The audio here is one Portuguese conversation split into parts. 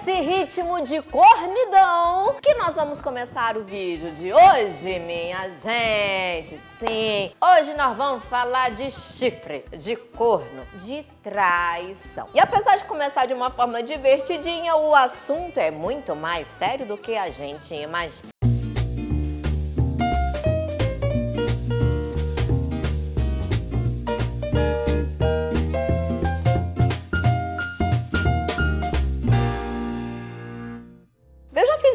nesse ritmo de cornidão que nós vamos começar o vídeo de hoje, minha gente. Sim, hoje nós vamos falar de chifre, de corno, de traição. E apesar de começar de uma forma divertidinha, o assunto é muito mais sério do que a gente imagina.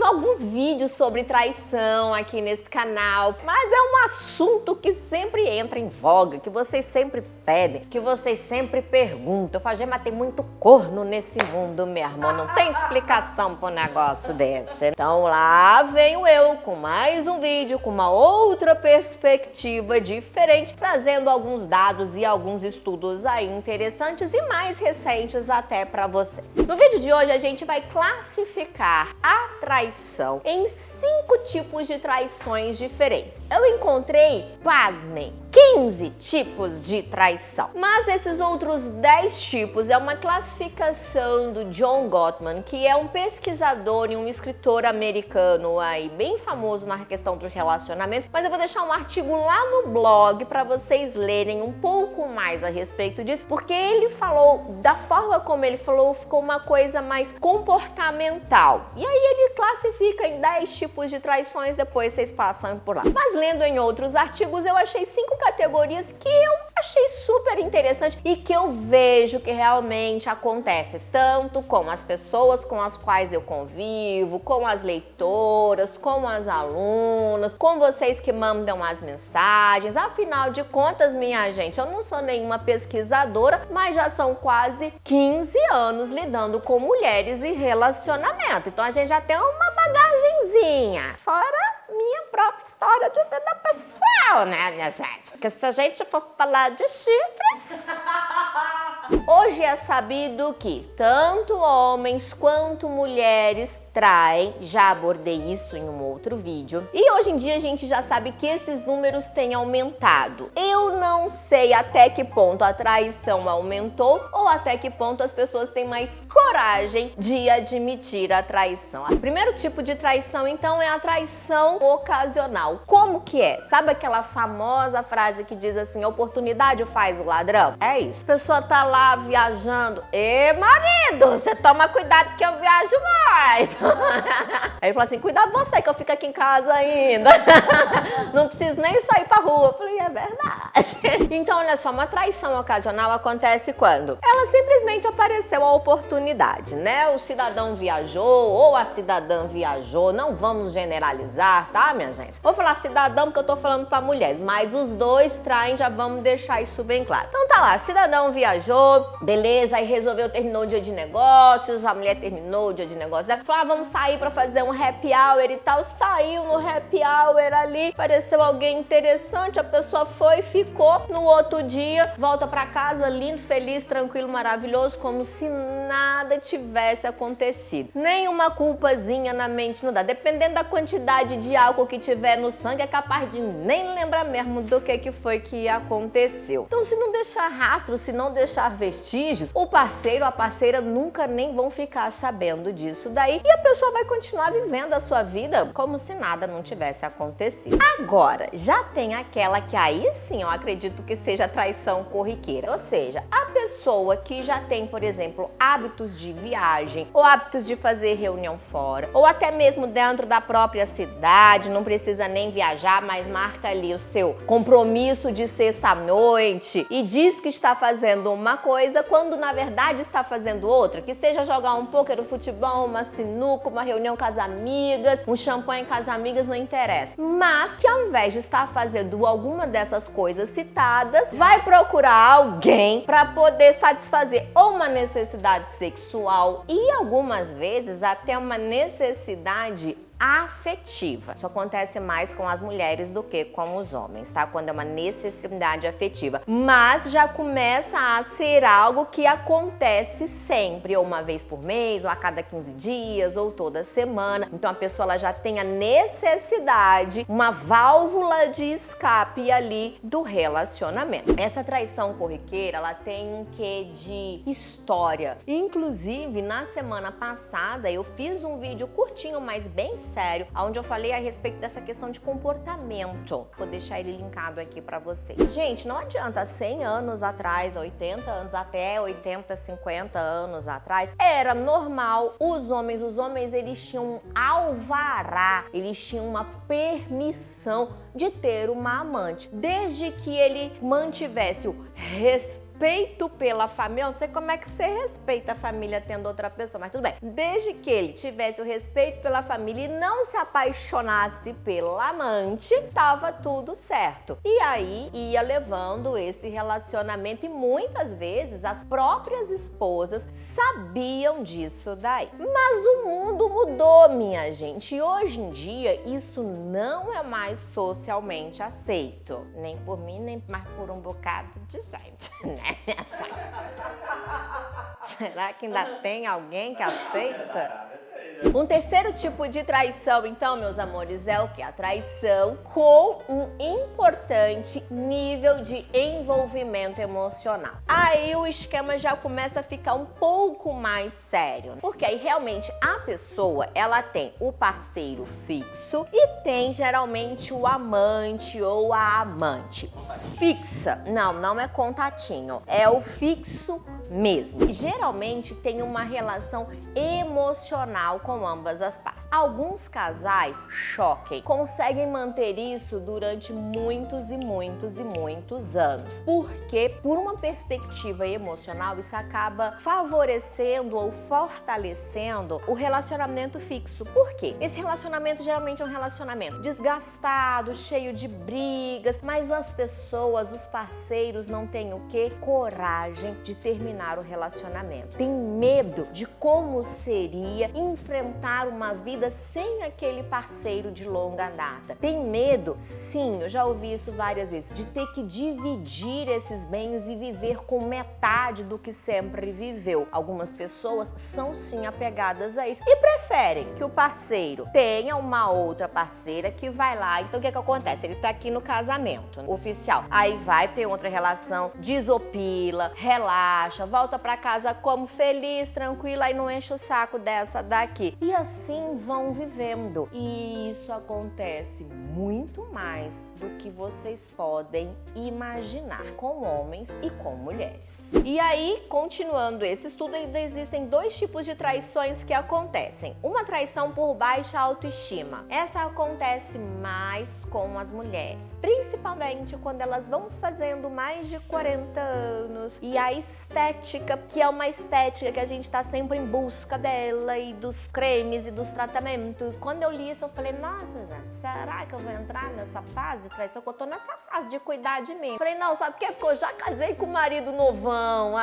Alguns vídeos sobre traição aqui nesse canal, mas é um assunto que sempre entra em voga, que vocês sempre pedem, que vocês sempre perguntam. Eu falo, mas tem muito corno nesse mundo, meu irmão, não tem explicação pro negócio desse. Então lá venho eu com mais um vídeo, com uma outra perspectiva diferente, trazendo alguns dados e alguns estudos aí interessantes e mais recentes até para vocês. No vídeo de hoje a gente vai classificar a traição em 5 tipos de traições diferentes. Eu encontrei, pasmem, 15 tipos de traição. Mas esses outros 10 tipos é uma classificação do John Gottman, que é um pesquisador e um escritor americano aí bem famoso na questão dos relacionamentos. Mas eu vou deixar um artigo lá no blog para vocês lerem um pouco mais a respeito disso, porque ele falou, da forma como ele falou, ficou uma coisa mais comportamental. E aí ele classifica em 10 tipos de traições, depois vocês passam por lá. Mas lendo em outros artigos, eu achei 5 categorias que eu achei super interessante e que eu vejo que realmente acontece tanto com as pessoas com as quais eu convivo, com as leitoras, com as alunas, com vocês que mandam as mensagens. Afinal de contas, minha gente, eu não sou nenhuma pesquisadora, mas já são quase 15 anos lidando com mulheres e relacionamento. Então a gente já tem uma bagagenzinha, fora minha própria história de vida pessoal, né, minha gente? Porque se a gente for falar de chifres, hoje é sabido que tanto homens quanto mulheres traem, já abordei isso em um outro vídeo, e hoje em dia a gente já sabe que esses números têm aumentado. Eu não sei até que ponto a traição aumentou ou até que ponto as pessoas têm mais coragem de admitir a traição. O primeiro tipo de traição, então, é a traição ocasional. Como que é? Sabe aquela famosa frase que diz assim, oportunidade faz o ladrão? É isso. A pessoa tá lá viajando. Ê, marido, você toma cuidado que eu viajo mais. Aí ele falou assim, cuidado você que eu fico aqui em casa ainda. Não preciso nem sair pra rua. Eu falei, é verdade. Então, olha só, uma traição ocasional acontece quando? Ela simplesmente apareceu a oportunidade, né? O cidadão viajou ou a cidadã viajou. Não vamos generalizar, tá, minha gente? Vou falar cidadão porque eu tô falando pra mulheres, mas os dois traem, já vamos deixar isso bem claro. Então tá lá, cidadão viajou, beleza, aí resolveu, terminou o dia de negócios, a mulher terminou o dia de negócios dela, falou, vamos sair pra fazer um happy hour e tal, saiu no happy hour ali, apareceu alguém interessante, a pessoa foi, ficou, no outro dia, volta pra casa, lindo, feliz, tranquilo, maravilhoso, como se nada tivesse acontecido. Nenhuma culpazinha na mente não dá, dependendo da quantidade de álcool que tiver no sangue, é capaz de nem lembrar mesmo do que foi que aconteceu. Então, se não deixar rastro, se não deixar vestígios, o parceiro, a parceira nunca nem vão ficar sabendo disso daí e a pessoa vai continuar vivendo a sua vida como se nada não tivesse acontecido. Agora, já tem aquela que aí sim eu acredito que seja traição corriqueira, ou seja, a pessoa que já tem, por exemplo, hábitos de viagem ou hábitos de fazer reunião fora ou até mesmo dentro da própria cidade, não precisa nem viajar, mas marca ali o seu compromisso de sexta-noite e diz que está fazendo uma coisa quando na verdade está fazendo outra, que seja jogar um pôquer, um futebol, uma sinuca, uma reunião com as amigas, um champanhe com as amigas, não interessa. Mas que ao invés de estar fazendo alguma dessas coisas citadas, vai procurar alguém para poder satisfazer ou uma necessidade sexual e algumas vezes até uma necessidade afetiva. Isso acontece mais com as mulheres do que com os homens, tá? Quando é uma necessidade afetiva. Mas já começa a ser algo que acontece sempre, ou uma vez por mês, ou a cada 15 dias, ou toda semana. Então a pessoa ela já tem a necessidade, uma válvula de escape ali do relacionamento. Essa traição corriqueira, ela tem um quê de história. Inclusive, na semana passada, eu fiz um vídeo curtinho, mas bem sério, onde eu falei a respeito dessa questão de comportamento. Vou deixar ele linkado aqui pra vocês. Gente, não adianta 100 anos atrás, 80 anos, até 80, 50 anos atrás, era normal os homens eles tinham um alvará, eles tinham uma permissão de ter uma amante, desde que ele mantivesse o respeito pela família. Eu não sei como é que você respeita a família tendo outra pessoa, mas tudo bem. Desde que ele tivesse o respeito pela família e não se apaixonasse pela amante, tava tudo certo. E aí ia levando esse relacionamento e muitas vezes as próprias esposas sabiam disso daí. Mas o mundo mudou, minha gente, e hoje em dia isso não é mais socialmente aceito. Nem por mim, nem mais por um bocado de gente, né? Será que ainda tem alguém que aceita? Um terceiro tipo de traição, então, meus amores, é o que? A traição com um importante nível de envolvimento emocional. Aí o esquema já começa a ficar um pouco mais sério, porque aí realmente a pessoa, ela tem o parceiro fixo e tem geralmente o amante ou a amante. Fixa, não é contatinho, é o fixo mesmo. Geralmente tem uma relação emocional com ambas as partes. Alguns casais, choquem, conseguem manter isso durante muitos e muitos e muitos anos, porque por uma perspectiva emocional isso acaba favorecendo ou fortalecendo o relacionamento fixo. Por quê? Esse relacionamento geralmente é um relacionamento desgastado, cheio de brigas, mas as pessoas, os parceiros não têm o quê? Coragem de terminar o relacionamento. Tem medo de como seria enfrentar uma vida sem aquele parceiro de longa data. Tem medo? Sim, eu já ouvi isso várias vezes, de ter que dividir esses bens e viver com metade do que sempre viveu. Algumas pessoas são sim apegadas a isso e preferem que o parceiro tenha uma outra parceira que vai lá. Então o que acontece? Ele tá aqui no casamento oficial, aí vai ter outra relação, desopila, relaxa, volta pra casa como feliz, tranquila e não enche o saco dessa daqui. E assim vão vivendo. E isso acontece muito mais do que vocês podem imaginar com homens e com mulheres. E aí, continuando esse estudo, ainda existem dois tipos de traições que acontecem. Uma traição por baixa autoestima. Essa acontece mais com as mulheres, principalmente quando elas vão fazendo mais de 40 anos. E a estética, que é uma estética que a gente tá sempre em busca dela e dos cremes e dos tratamentos. Quando eu li isso, eu falei, nossa, gente, será que eu vou entrar nessa fase de traição? Eu tô nessa fase de cuidar de mim. Falei, não, sabe por quê? Porque eu já casei com o marido novão.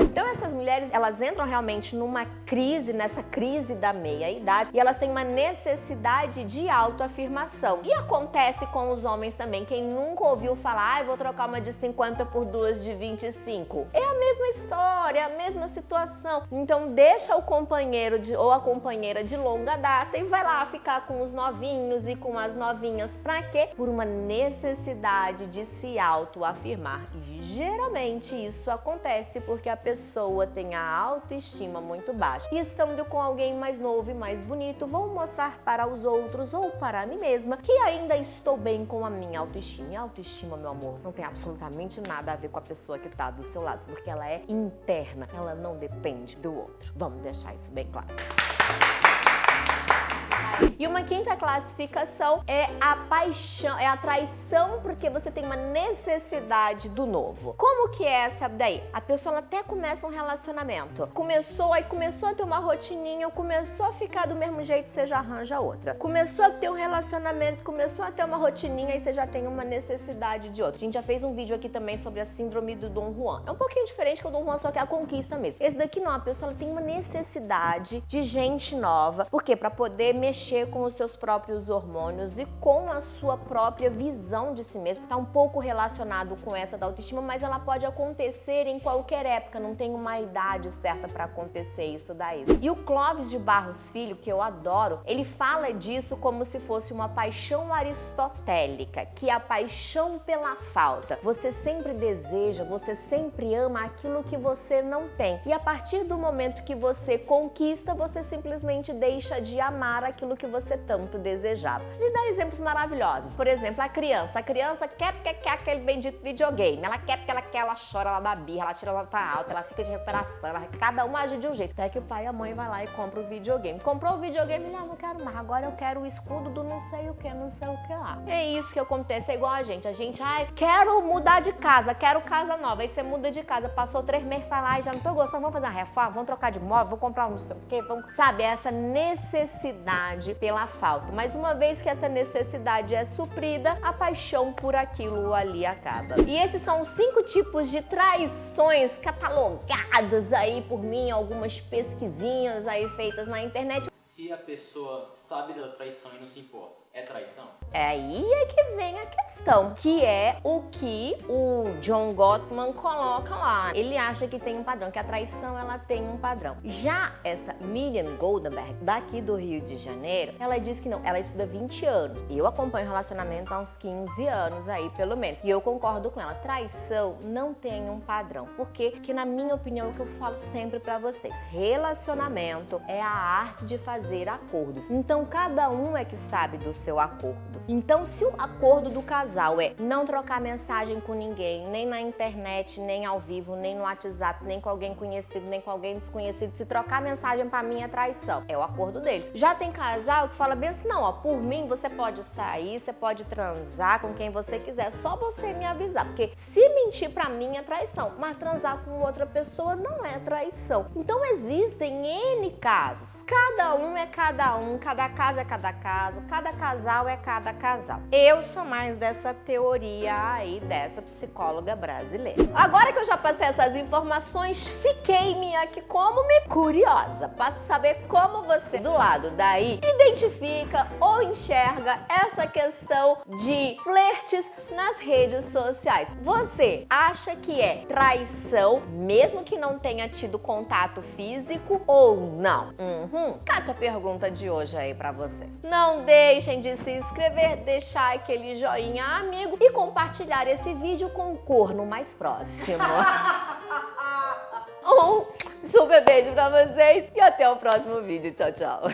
Então essas mulheres, elas entram realmente numa crise, nessa crise da meia-idade, e elas têm uma necessidade de autoafirmação. E acontece com os homens também. Quem nunca ouviu falar, vou trocar uma de 50 por duas de 25. É a mesma história, é a mesma situação. Então deixa o companheiro ou a companheira de longa data e vai lá ficar com os novinhos e com as novinhas. Pra quê? Por uma necessidade de se autoafirmar. E geralmente isso acontece porque a pessoa tem a autoestima muito baixa. E estando com alguém mais novo e mais bonito, vou mostrar para os outros ou para mim mesma que ainda estou bem com a minha autoestima. E a autoestima, meu amor, não tem absolutamente nada a ver com a pessoa que está do seu lado, porque ela é interna, ela não depende do outro. Vamos deixar isso bem claro. E uma quinta classificação é a paixão, é a traição porque você tem uma necessidade do novo. Como que é essa daí? A pessoa até começa um relacionamento. Começou a ter uma rotininha, começou a ficar do mesmo jeito, você já arranja outra. Começou a ter um relacionamento, começou a ter uma rotininha e você já tem uma necessidade de outra. A gente já fez um vídeo aqui também sobre a síndrome do Dom Juan. É um pouquinho diferente que o Dom Juan, só que é a conquista mesmo. Esse daqui não, a pessoa tem uma necessidade de gente nova. Por quê? Pra poder mexer com os seus próprios hormônios e com a sua própria visão de si mesmo. Tá um pouco relacionado com essa da autoestima, mas ela pode acontecer em qualquer época, não tem uma idade certa pra acontecer isso daí. E o Clóvis de Barros Filho, que eu adoro, ele fala disso como se fosse uma paixão aristotélica, que é a paixão pela falta. Você sempre deseja, você sempre ama aquilo que você não tem. E a partir do momento que você conquista, você simplesmente deixa de amar aquilo que você tanto desejava. Ele dá exemplos maravilhosos. Por exemplo, a criança quer porque quer aquele bendito videogame. Ela quer porque ela quer, ela chora, ela dá birra, ela tira a nota alta, ela fica de recuperação, cada um age de um jeito. Até que o pai e a mãe vai lá e compra o videogame. Comprou o videogame, ele, não quero mais, agora eu quero o escudo do não sei o que lá. É isso que acontece, é igual a gente, quero mudar de casa, quero casa nova, aí você muda de casa, passou 3 meses, fala, ai, já não tô gostando, vamos fazer uma reforma, vamos trocar de móvel, vou comprar um não sei o que, vamos, sabe, essa necessidade pela falta. Mas uma vez que essa necessidade é suprida, a paixão por aquilo ali acaba. E esses são os 5 tipos de traições catalogados aí por mim, algumas pesquisinhas aí feitas na internet. Se a pessoa sabe da traição e não se importa, é traição? Aí é que vem a questão, que é o que o John Gottman coloca lá. Ele acha que tem um padrão, que a traição ela tem um padrão. Já essa Miriam Goldenberg, daqui do Rio de Janeiro, ela diz que não, ela estuda 20 anos. E eu acompanho relacionamentos há uns 15 anos aí, pelo menos. E eu concordo com ela, traição não tem um padrão. Por quê? Porque na minha opinião, é o que eu falo sempre pra vocês, relacionamento é a arte de fazer acordos. Então cada um é que sabe do seu acordo. Então, se o acordo do casal é não trocar mensagem com ninguém, nem na internet, nem ao vivo, nem no WhatsApp, nem com alguém conhecido, nem com alguém desconhecido, se trocar mensagem pra mim é traição. É o acordo deles. Já tem casal que fala bem assim, não, ó, por mim você pode sair, você pode transar com quem você quiser, só você me avisar. Porque se mentir pra mim é traição, mas transar com outra pessoa não é traição. Então, existem N casos. Cada um é cada um, cada caso é cada caso, cada casal é cada casal. Eu sou mais dessa teoria aí, dessa psicóloga brasileira. Agora que eu já passei essas informações, fiquei-me aqui como me curiosa para saber como você, do lado daí, identifica ou enxerga essa questão de flertes nas redes sociais. Você acha que é traição, mesmo que não tenha tido contato físico ou não? Cate a pergunta de hoje aí para vocês. Não deixem de se inscrever, deixar aquele joinha amigo e compartilhar esse vídeo com o corno mais próximo. Um super beijo pra vocês e até o próximo vídeo. Tchau, tchau.